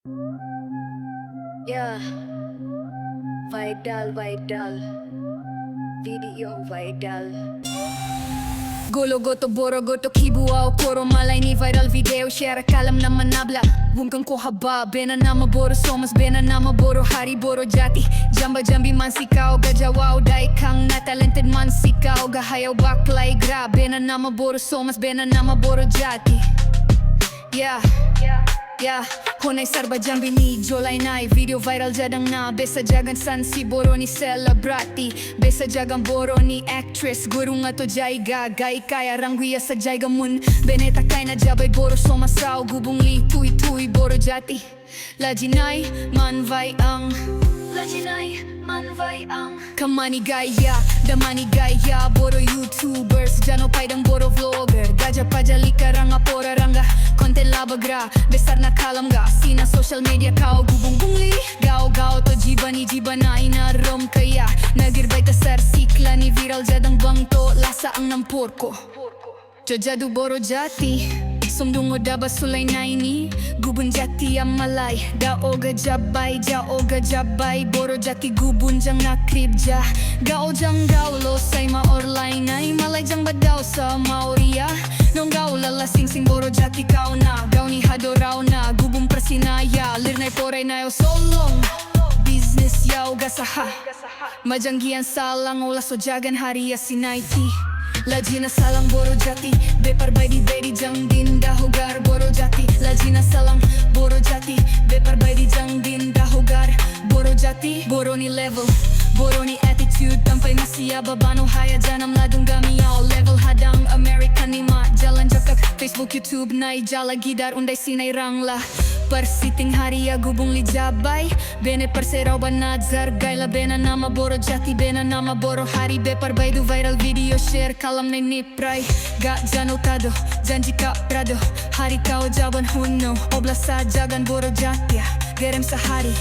Yeah, viral, video viral. Golo goto boro goto kibuao poro malay ni viral video share kalam na manabla bungkang ko haba bena nama boro somas bena nama boro hari boro jati jamba jambi man sikao gajawao dai kang na talented man sikao gahayaw baklay gra bena nama boro somas bena nama boro jati. Yeah, honay sarba jambi ni jolay nai video viral jadang na besa jagan san si boro ni celebrity besa jagan boro ni actress guru nga to jayga gay kaya rangguya sa jayga mun beneta kay na jabay boro somasaw gubong li tuy boro jati lajinay manvay ang kamani gaya damani gaya boro youtubers jano paidang boro vlogger gaja pajali karanga pora ranga konten labagra besar na kalamga sina social media kao gubong bungli gao to jibani jibana inarom kaya nagirbay ta sar sikla ni viral jadang bangto lasa ang nampurko jajadu boro jati sumdungo daba sulay naini gubun jati ang malay daoga jabay boro jati gubun jang nakribja gao jang gaulo say maorlay nay malay jang badaw sa maoria nong gao lalasing sing boro jati kao na gao ni hadoraw na gubun prasinaya lirnay poray na yo solong business yaw gasaha majanggian salang ola so jagan hariya sinaiti lajina salang boro jati bepar bay di jang din dahugar boro jati lajina salang boro jati bepar bay di jang din dahugar boro jati boro ni level boro ni attitude tampay masya babano haya janam ladung gami all level hadang American ni ma jalan jakak Facebook YouTube nai jala gidar unday sinay rangla persiting hariya gubung li jabay bene perseraw banadzar gayla bena nama boro jati bena nama boro hari bepar bay du viral video share kalam na nipray ga janotado janji ka prado hari kao jaban huno obla sa jagan boro jati gerem sa hari